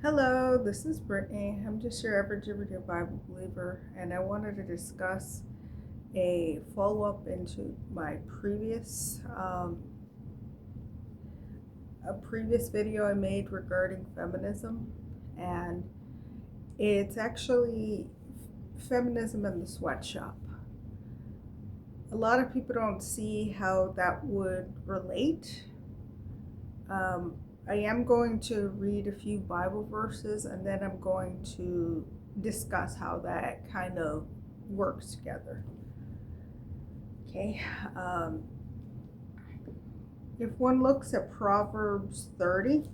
Hello, this is Brittany. I'm just your average everyday Bible believer, and I wanted to discuss a follow up into my previous video I made regarding feminism, and it's actually feminism in the sweatshop. A lot of people don't see how that would relate. Um, I am going to read a few Bible verses and then I'm going to discuss how that kind of works together. Okay. If one looks at Proverbs 30,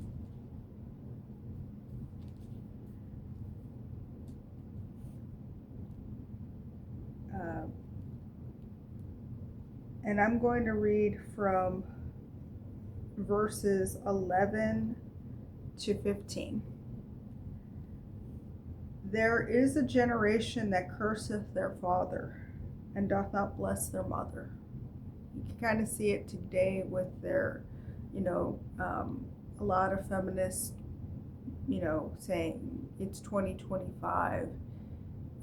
uh, and I'm going to read from verses 11 to 15. There is a generation that curseth their father and doth not bless their mother. You can kind of see it today with their, a lot of feminists, saying it's 2025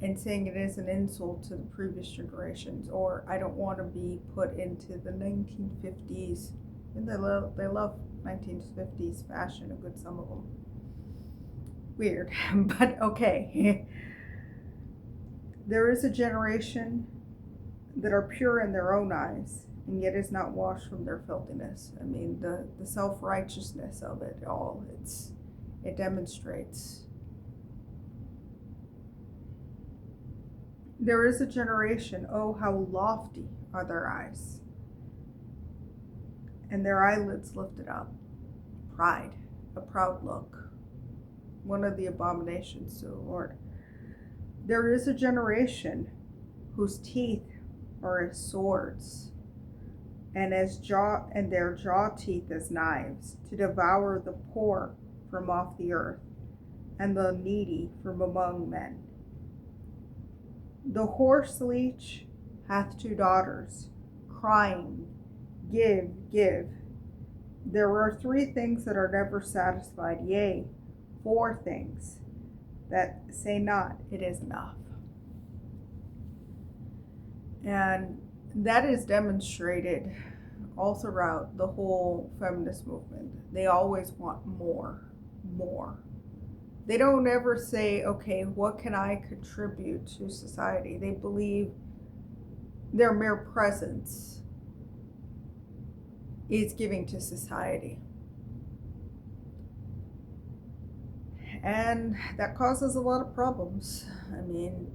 and saying it is an insult to the previous generations, or I don't want to be put into the 1950s. And they love 1950s fashion, a good some of them. Weird, but okay. There is a generation that are pure in their own eyes, and yet is not washed from their filthiness. I mean, the self-righteousness of it all, it demonstrates. There is a generation, oh, how lofty are their eyes, and their eyelids lifted up. Pride, a proud look, one of the abominations to the Lord. There is a generation whose teeth are as swords, and their jaw teeth as knives, to devour the poor from off the earth, and the needy from among men. The horse leech hath two daughters, crying, Give, give. There are three things that are never satisfied, yea, four things that say not, it is enough. And that is demonstrated all throughout the whole feminist movement. They always want more. They don't ever say, okay, what can I contribute to society? They believe their mere presence is giving to society. And that causes a lot of problems. I mean,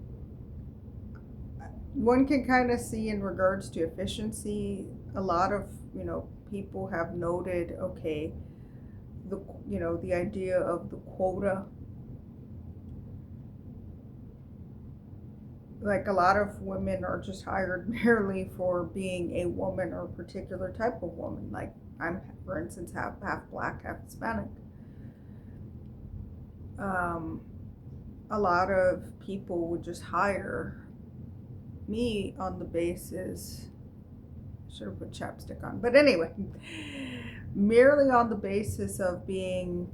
one can kind of see in regards to efficiency, a lot of, people have noted, okay, the idea of the quota. Like a lot of women are just hired merely for being a woman or a particular type of woman. Like I'm, for instance, half black, half Hispanic. A lot of people would just hire me on the basis, should have put chapstick on, but anyway, merely on the basis of being,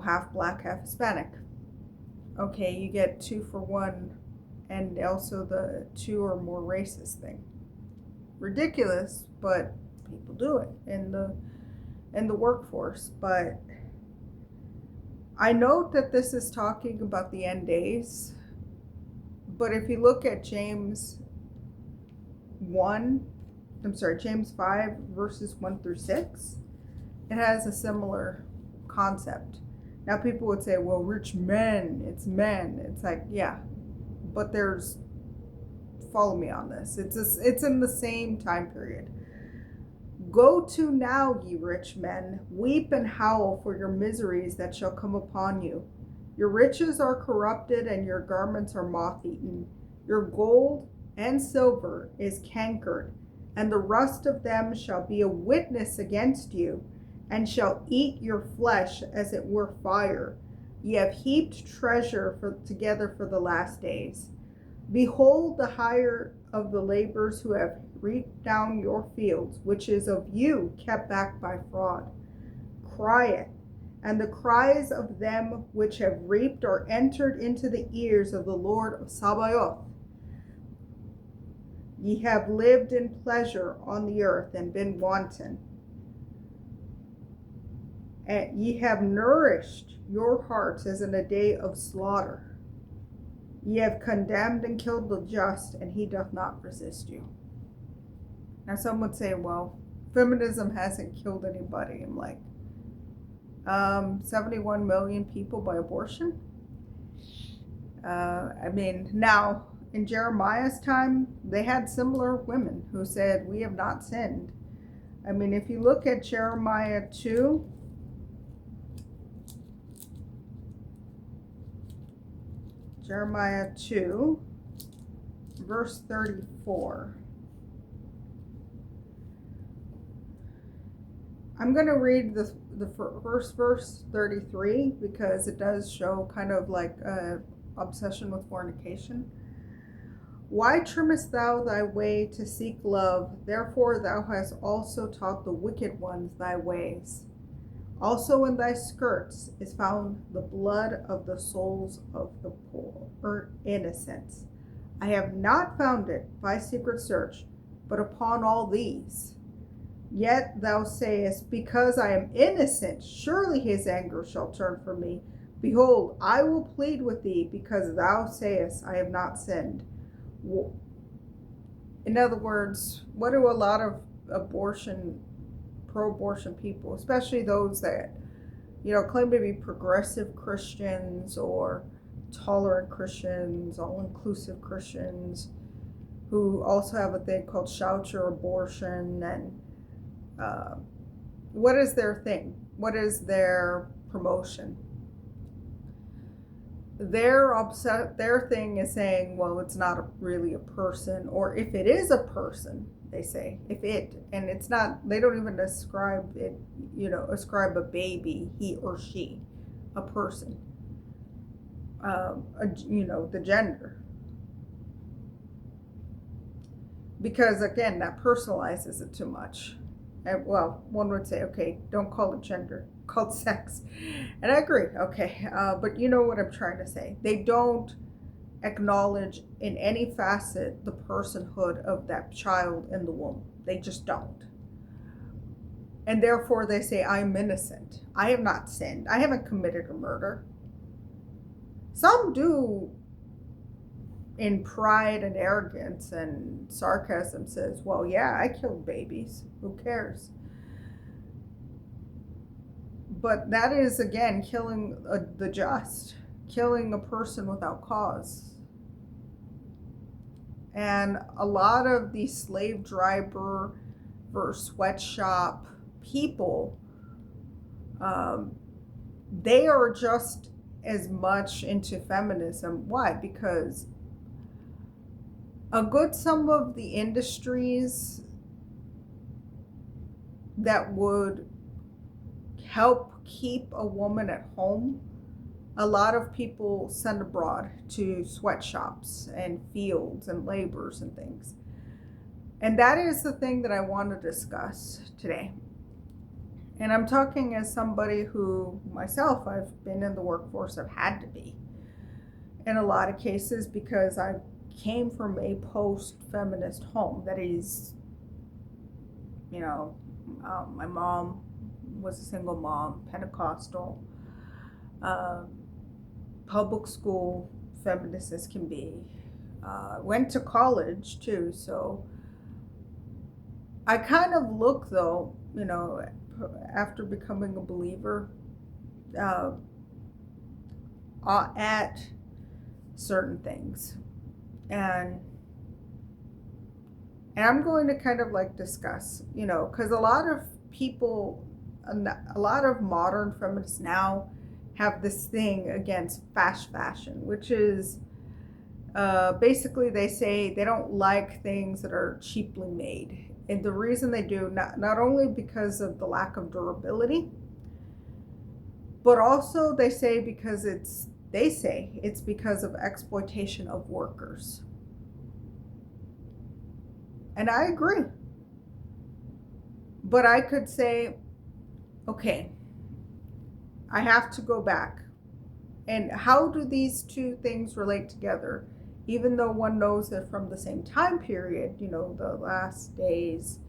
half black, half Hispanic. Okay, you get 2-for-1, and also the 2 or more races thing. Ridiculous, but people do it in the workforce. But I note that this is talking about the end days, but if you look at James 5 verses 1 through 6, it has a similar concept. Now people would say, well, rich men, it's men. It's like, yeah, but follow me on this. It's in the same time period. Go to now, ye rich men, weep and howl for your miseries that shall come upon you. Your riches are corrupted, and your garments are moth-eaten. Your gold and silver is cankered, and the rust of them shall be a witness against you, and shall eat your flesh as it were fire. Ye have heaped treasure together for the last days. Behold the hire of the laborers who have reaped down your fields, which is of you kept back by fraud. Cry it, and the cries of them which have reaped or entered into the ears of the Lord of Sabaoth. Ye have lived in pleasure on the earth and been wanton. And ye have nourished your hearts as in a day of slaughter. Ye have condemned and killed the just, and he doth not resist you. Now some would say, well, feminism hasn't killed anybody. I'm like, 71 million people by abortion? Now, in Jeremiah's time, they had similar women who said, we have not sinned. If you look at Jeremiah 2, verse 34. I'm going to read the first verse 33 because it does show kind of like a obsession with fornication. Why trimmest thou thy way to seek love? Therefore thou hast also taught the wicked ones thy ways. Also in thy skirts is found the blood of the souls of the poor, or innocents. I have not found it by secret search, but upon all these. Yet thou sayest, because I am innocent, surely his anger shall turn from me. Behold, I will plead with thee, because thou sayest, I have not sinned. In other words, what do a lot of pro-abortion people, especially those that, claim to be progressive Christians or tolerant Christians, all-inclusive Christians, who also have a thing called shout your abortion, and what is their thing? What is their promotion? Their thing is saying, well, it's not really a person, or if it is a person, they say, and it's not, they don't even ascribe it, ascribe a baby, he or she, a person, the gender. Because again, that personalizes it too much. And, well, one would say, okay, don't call it gender, call it sex. And I agree, okay, but you know what I'm trying to say. They don't acknowledge in any facet the personhood of that child in the womb. They just don't. And therefore they say, I'm innocent. I have not sinned. I haven't committed a murder. Some do, in pride and arrogance and sarcasm, says, well, yeah, I killed babies. Who cares? But that is, again, killing the just, killing a person without cause. And a lot of these slave driver versus sweatshop people, they are just as much into feminism. Why? Because a good sum of the industries that would help keep a woman at home, a lot of people send abroad to sweatshops and fields and labors and things. And that is the thing that I want to discuss today. And I'm talking as somebody who, myself, I've been in the workforce, I've had to be in a lot of cases, because I came from a post-feminist home. That is, my mom was a single mom, Pentecostal, public school, feminist as can be. Went to college too, so I kind of look, though, after becoming a believer, at certain things. And I'm going to kind of like discuss, because a lot of people, a lot of modern feminists now have this thing against fast fashion, which is basically they say they don't like things that are cheaply made. And the reason they do, not only because of the lack of durability, but also they say it's because of exploitation of workers. And I agree. But I could say, okay, I have to go back. And how do these two things relate together? Even though one knows it from the same time period, the last days,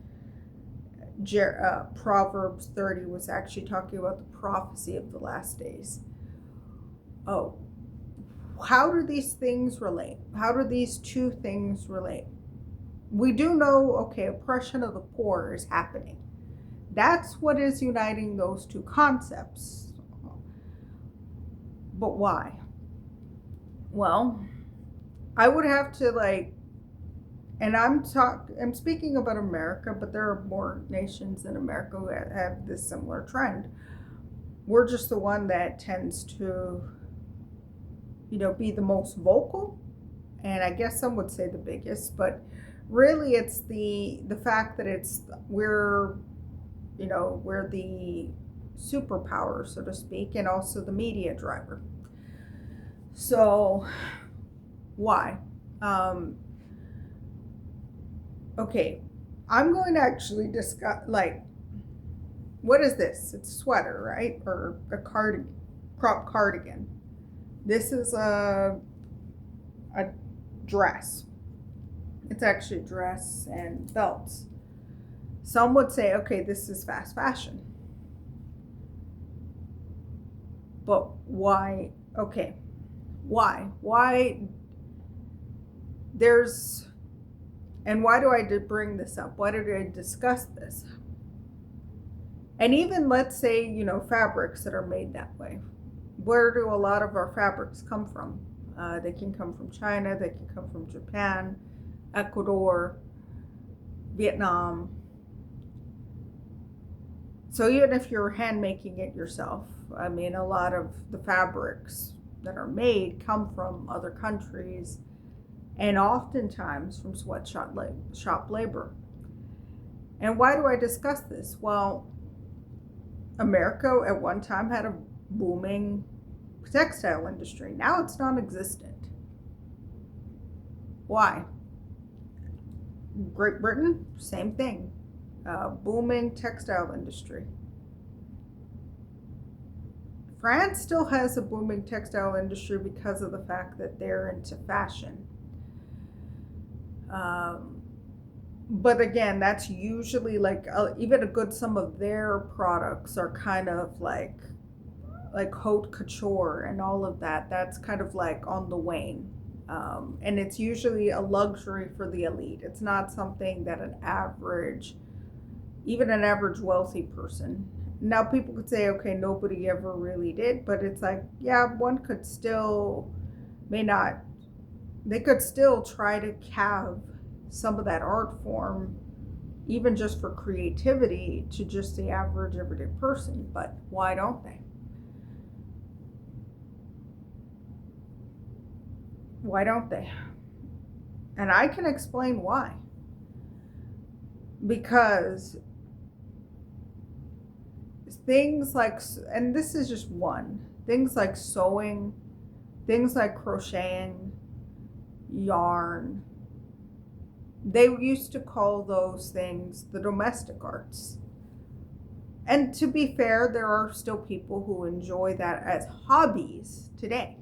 Proverbs 30 was actually talking about the prophecy of the last days. Oh, how do these things relate? How do these two things relate? We do know, okay, oppression of the poor is happening. That's what is uniting those two concepts. But why? Well, I would have to and I'm speaking about America, but there are more nations in America who have this similar trend. We're just the one that tends to, be the most vocal, and I guess some would say the biggest, but really it's the fact that we're the superpower, so to speak, and also the media driver. So why? Okay, I'm going to actually discuss, what is this? It's a sweater, right? Or a crop cardigan. This is a dress. It's actually a dress and belts. Some would say, okay, this is fast fashion. But why? Okay, why? Why and why do I bring this up? Why did I discuss this? And even, let's say, fabrics that are made that way. Where do a lot of our fabrics come from? They can come from China, they can come from Japan, Ecuador, Vietnam. So even if you're hand making it yourself, a lot of the fabrics that are made come from other countries, and oftentimes from sweatshop labor. And why do I discuss this? Well, America at one time had a booming textile industry. Now it's non-existent. Why? Great Britain, same thing. Booming textile industry. France still has a booming textile industry because of the fact that they're into fashion. But again, that's usually even a good some of their products are kind of like haute couture and all of that. That's kind of on the wane. And it's usually a luxury for the elite. It's not something that even an average wealthy person. Now people could say, okay, nobody ever really did, but it's one could still, they could still try to have some of that art form, even just for creativity, to just the average everyday person. But why don't they? Why don't they? And I can explain why. Because things and this is just one, things like sewing, things like crocheting, yarn, they used to call those things the domestic arts. And to be fair, there are still people who enjoy that as hobbies today.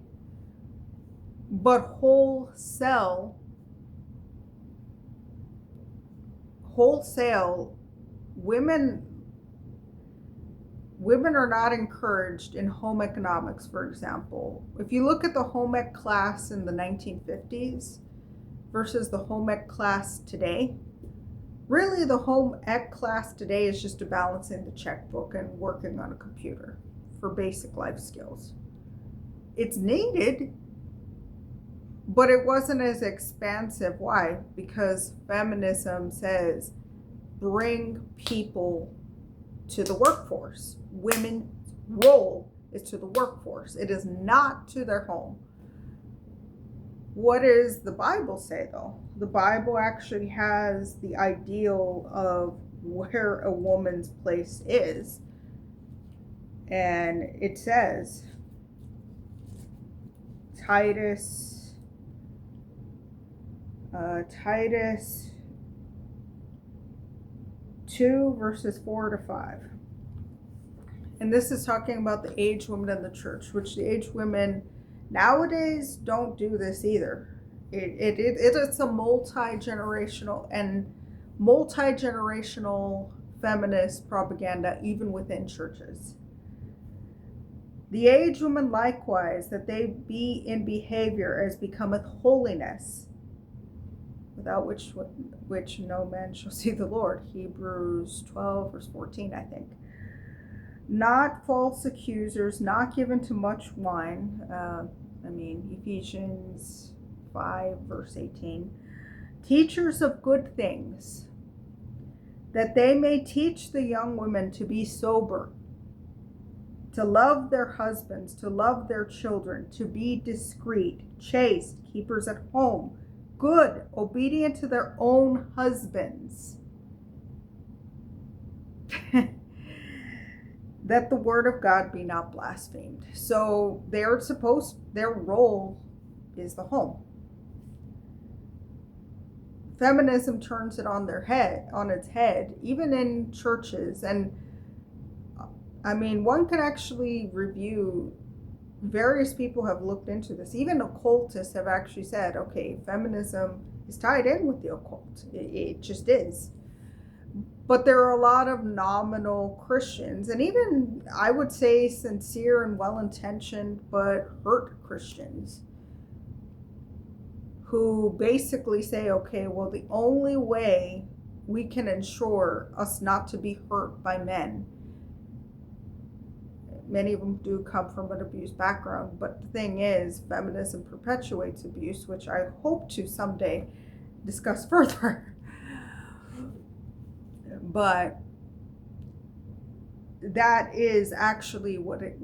But wholesale, women are not encouraged in home economics, for example. If you look at the home ec class in the 1950s versus the home ec class today, really the home ec class today is just a balancing the checkbook and working on a computer for basic life skills. It's needed, but it wasn't as expansive. Why? Because feminism says bring people to the workforce. Women's role is to the workforce. It is not to their home. What does the Bible say, though? The Bible actually has the ideal of where a woman's place is. And it says, Titus 2 verses 4 to 5. And this is talking about the aged women in the church, which the aged women nowadays don't do this either. It is a multi-generational feminist propaganda even within churches. The aged woman likewise, that they be in behavior as becometh holiness, without which no man shall see the Lord. Hebrews 12 verse 14, I think. Not false accusers, not given to much wine. Ephesians 5 verse 18. Teachers of good things, that they may teach the young women to be sober, to love their husbands, to love their children, to be discreet, chaste, keepers at home, good, obedient to their own husbands, that the word of God be not blasphemed. So their role is the home. Feminism turns it on its head, even in churches. And one can actually review, various people have looked into this. Even occultists have actually said, okay, feminism is tied in with the occult. It just is. But there are a lot of nominal Christians, and even, I would say, sincere and well-intentioned but hurt Christians, who basically say, okay, well, the only way we can ensure us not to be hurt by men, many of them do come from an abused background, but the thing is, feminism perpetuates abuse, which I hope to someday discuss further. But that is actually what a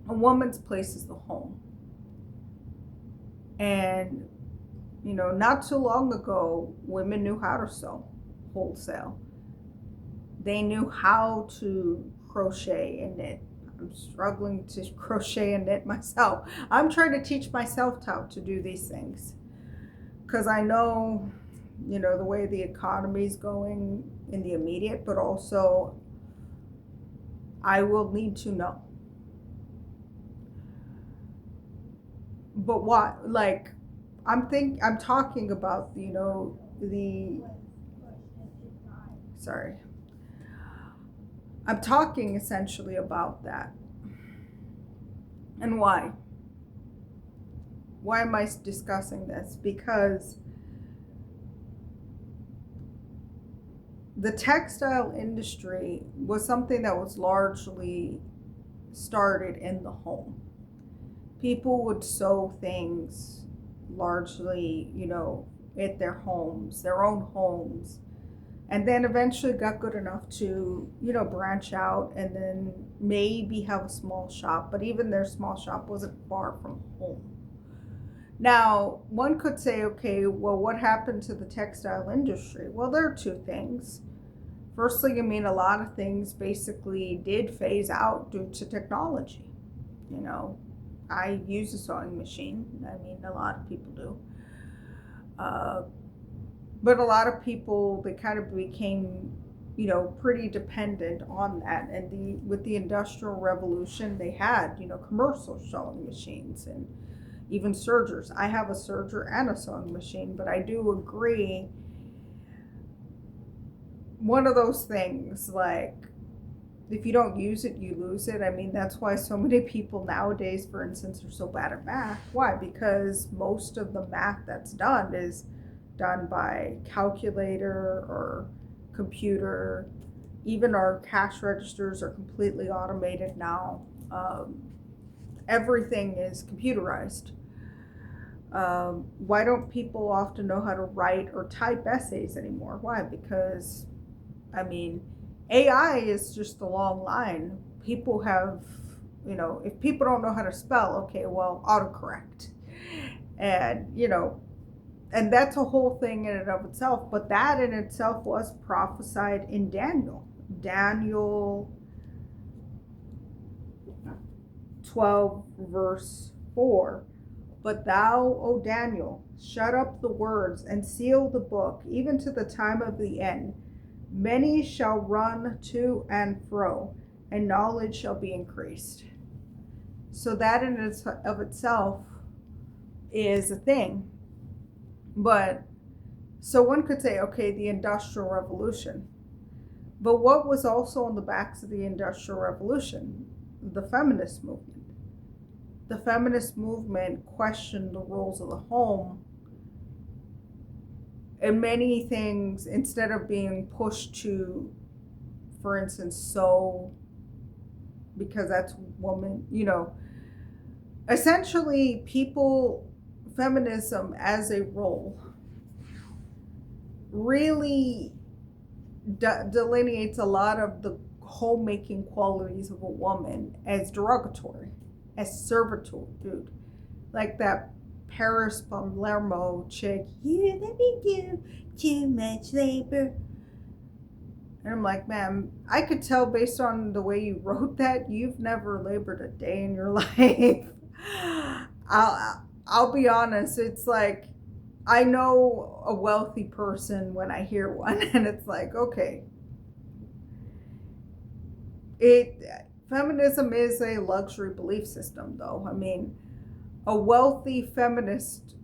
woman's place is the home. And, not too long ago, women knew how to sew wholesale. They knew how to crochet and knit. I'm struggling to crochet and knit myself. I'm trying to teach myself how to do these things, because I know, the way the economy is going in the immediate, but also I will need to know. But what, I'm talking about, I'm talking essentially about that. And why? Why am I discussing this? Because the textile industry was something that was largely started in the home. People would sew things largely, at their homes, their own homes, and then eventually got good enough to, branch out and then maybe have a small shop, but even their small shop wasn't far from home. Now, one could say, okay, well, what happened to the textile industry? Well, there are two things. Firstly, a lot of things basically did phase out due to technology. I use a sewing machine. A lot of people do. But a lot of people, they kind of became, pretty dependent on that. And with the Industrial Revolution, they had, commercial sewing machines and even sergers. I have a serger and a sewing machine, but I do agree, one of those things, if you don't use it, you lose it. That's why so many people nowadays, for instance, are so bad at math. Why? Because most of the math that's done is done by calculator or computer. Even our cash registers are completely automated now. Everything is computerized. Why don't people often know how to write or type essays anymore? Why? Because AI is just a long line. People have, if people don't know how to spell, okay, well, autocorrect. And, and that's a whole thing in and of itself. But that in itself was prophesied in Daniel. Daniel 12, verse 4. But thou, O Daniel, shut up the words and seal the book, even to the time of the end. Many shall run to and fro, and knowledge shall be increased. So that in of itself is a thing. But so one could say, okay, the Industrial Revolution. But what was also on the backs of the Industrial Revolution? The feminist movement. The feminist movement questioned the roles of the home, and many things, instead of being pushed to, for instance, sew, because that's woman, essentially feminism as a role really delineates a lot of the homemaking qualities of a woman as derogatory, as servitude, like that Paris Palermo chick. You let me do too much labor. And I'm like, ma'am, I could tell based on the way you wrote that, you've never labored a day in your life. I'll be honest. It's like, I know a wealthy person when I hear one, and it's like, okay. Feminism is a luxury belief system, though. I mean, a wealthy feminist,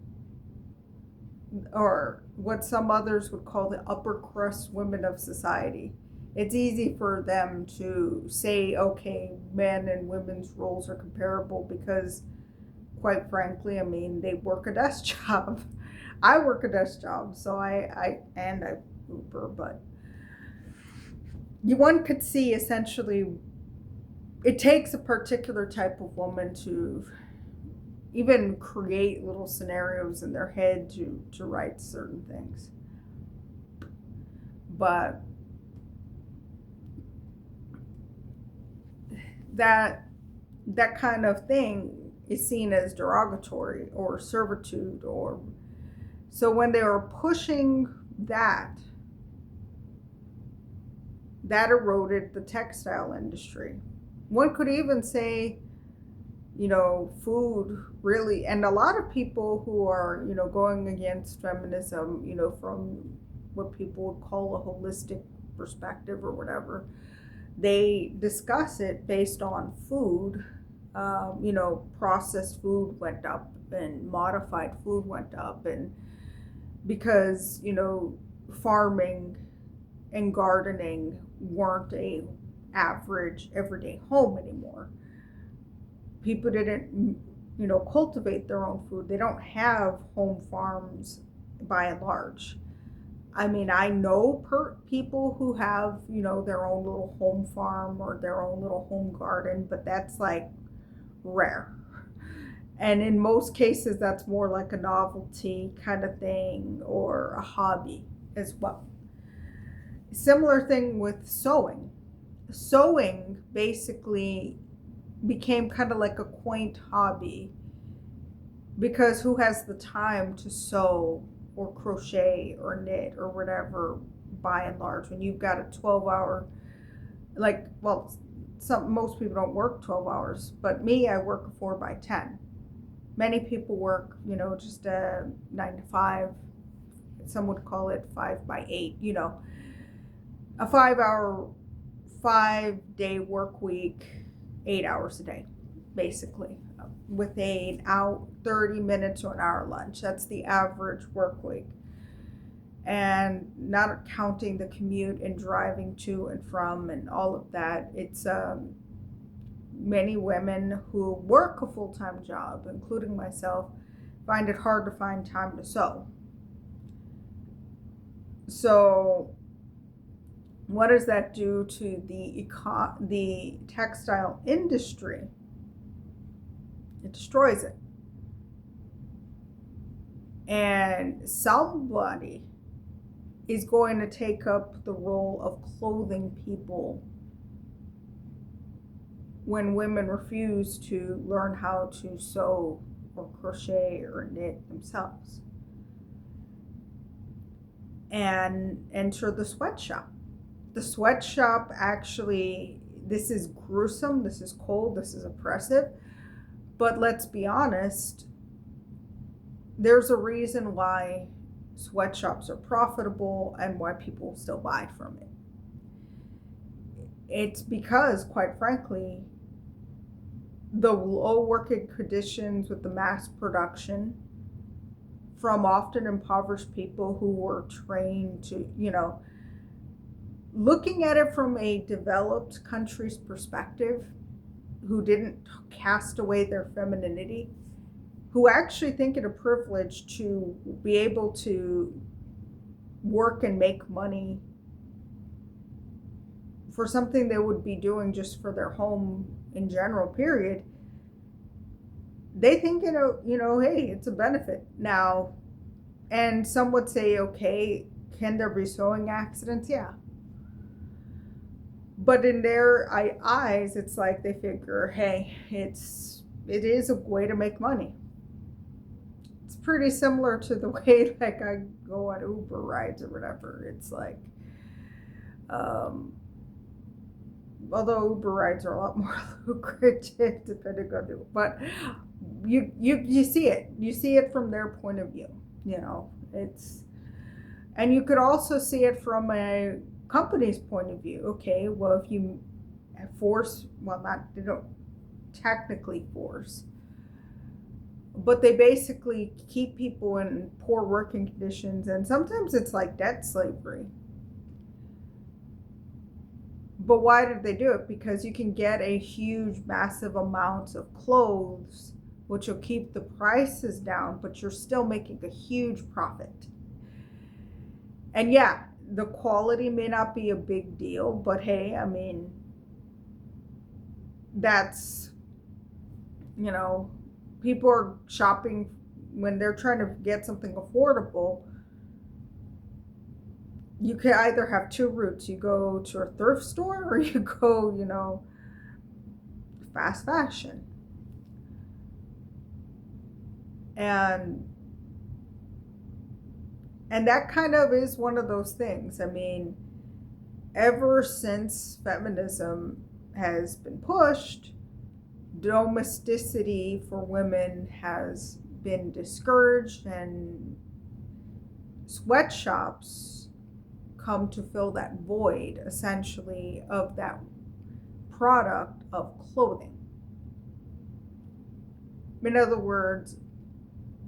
or what some others would call the upper crust women of society, it's easy for them to say, okay, men and women's roles are comparable because, quite frankly, I mean, they work a desk job. I work a desk job, so I Uber, but one could see essentially it takes a particular type of woman to even create little scenarios in their head to write certain things. But that kind of thing is seen as derogatory or servitude, or so when they were pushing that eroded the textile industry. One could even say, food really, and a lot of people who are, going against feminism, from what people would call a holistic perspective or whatever, they discuss it based on food. Processed food went up and modified food went up, and because, farming and gardening weren't a average everyday home anymore. People didn't, cultivate their own food. They don't have home farms by and large. I mean, I know people who have, their own little home farm or their own little home garden, but that's like rare. And in most cases, that's more like a novelty kind of thing or a hobby as well. Similar thing with sewing. Sewing basically became kind of like a quaint hobby, because who has the time to sew or crochet or knit or whatever, by and large, when you've got a 12-hour, most people don't work 12 hours, but me, I work a 4x10. Many people work, just a 9 to 5. Some would call it 5x8, a 5-hour, 5-day work week, 8 hours a day, basically, with an hour, 30 minutes or an hour lunch. That's the average work week. And not counting the commute and driving to and from and all of that, it's many women who work a full-time job, including myself, find it hard to find time to sew. So what does that do to the textile industry? It destroys it. And somebody is going to take up the role of clothing people when women refuse to learn how to sew or crochet or knit themselves. And enter the sweatshop. The sweatshop actually, this is gruesome, this is cold, this is oppressive, but let's be honest, there's a reason why sweatshops are profitable and why people still buy from it. it's because, quite frankly, the low working conditions with the mass production from often impoverished people who were trained to, looking at it from a developed country's perspective, who didn't cast away their femininity, who actually think it a privilege to be able to work and make money for something they would be doing just for their home in general, period. They think, hey, it's a benefit now. And some would say, okay, can there be sewing accidents? Yeah. But in their eyes, it's like they figure, hey, it is a way to make money. It's pretty similar to the way, like, I go on Uber rides or whatever. It's like, although Uber rides are a lot more lucrative depending on the, but you see it from their point of view. It's, and you could also see it from a company's point of view. Okay, well, if you force, well, not, they don't technically force, but they basically keep people in poor working conditions, and sometimes it's like debt slavery. But why did they do it? Because you can get a huge, massive amount of clothes, which will keep the prices down, but you're still making a huge profit. And yeah, the quality may not be a big deal, but hey, I mean, that's, people are shopping when they're trying to get something affordable. You can either have two routes. You go to a thrift store or you go, fast fashion. And that kind of is one of those things. I mean, ever since feminism has been pushed, domesticity for women has been discouraged, and sweatshops come to fill that void, essentially, of that product of clothing. In other words,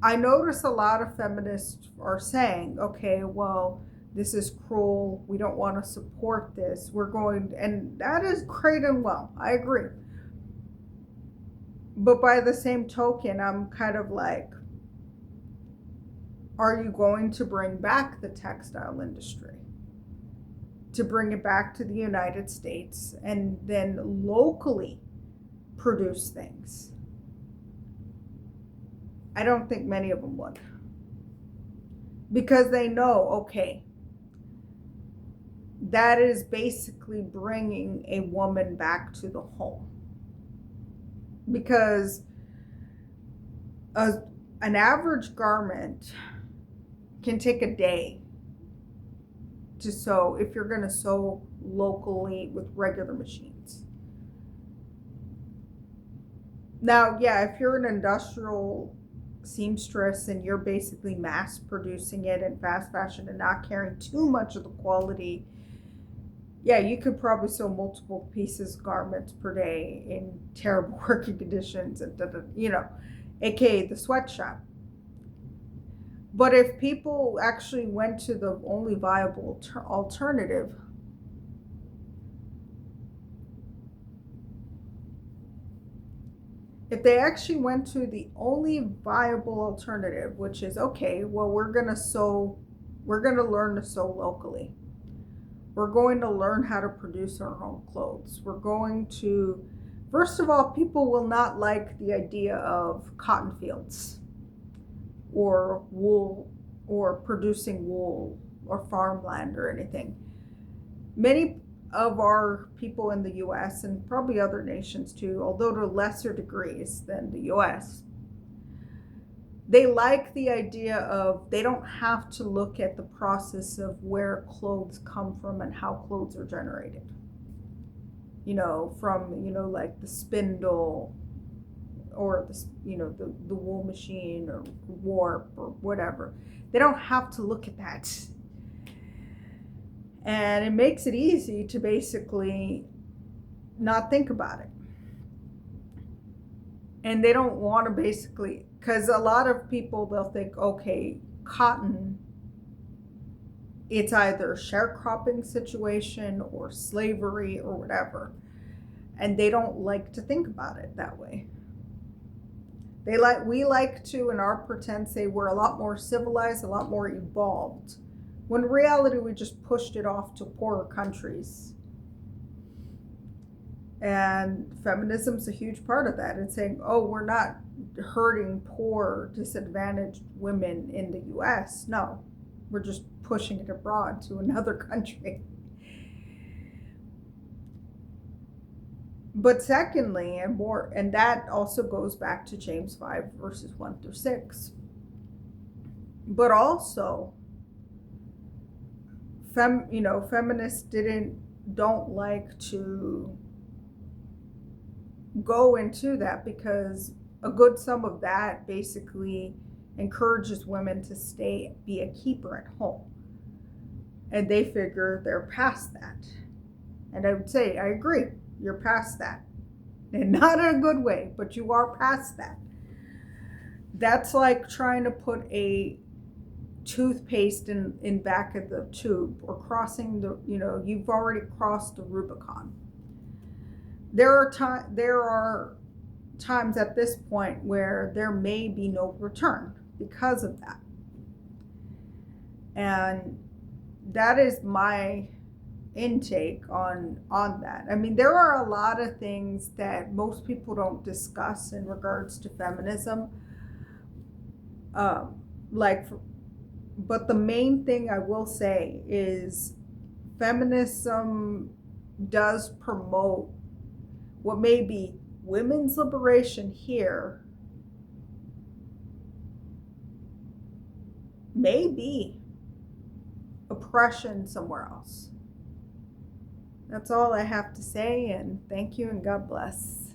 I notice a lot of feminists are saying, okay, well, this is cruel. We don't want to support this. And that is great and well. I agree. But by the same token, I'm kind of like, are you going to bring back the textile industry? To bring it back to the United States and then locally produce things? I don't think many of them would. Because they know, okay, that is basically bringing a woman back to the home. Because an average garment can take a day to sew if you're going to sew locally with regular machines. Now, yeah, if you're an industrial seamstress and you're basically mass producing it in fast fashion and not caring too much of the quality, yeah, you could probably sew multiple pieces of garments per day in terrible working conditions, and aka the sweatshop. But if people actually went to the only viable alternative, if they actually went to the only viable alternative, which is, okay, well, we're going to learn to sew locally. We're going to learn how to produce our own clothes. We're going to, first of all, people will not like the idea of cotton fields or wool, or producing wool or farmland or anything. Many of our people in the US, and probably other nations too, although to lesser degrees than the US, they like the idea of, they don't have to look at the process of where clothes come from and how clothes are generated. From, like the spindle, or the wool machine, or warp, or whatever. They don't have to look at that. And it makes it easy to basically not think about it. And they don't want to basically, because a lot of people, they'll think, okay, cotton, it's either sharecropping situation or slavery or whatever. And they don't like to think about it that way. We like to, in our pretend, say we're a lot more civilized, a lot more evolved. When in reality, we just pushed it off to poorer countries. And feminism's a huge part of that. It's saying, oh, we're not hurting poor, disadvantaged women in the US. No, we're just pushing it abroad to another country. But secondly, and that also goes back to James 5 verses 1 through 6. But also, feminists don't like to go into that, because a good sum of that basically encourages women to be a keeper at home. And they figure they're past that. And I would say, I agree, you're past that. And not in a good way, but you are past that. That's like trying to put a toothpaste in back of the tube, or crossing you've already crossed the Rubicon. There are times at this point where there may be no return because of that. And that is my intake on that. I mean, there are a lot of things that most people don't discuss in regards to feminism. But the main thing I will say is feminism does promote what may be women's liberation here, may be oppression somewhere else. That's all I have to say, and thank you and God bless.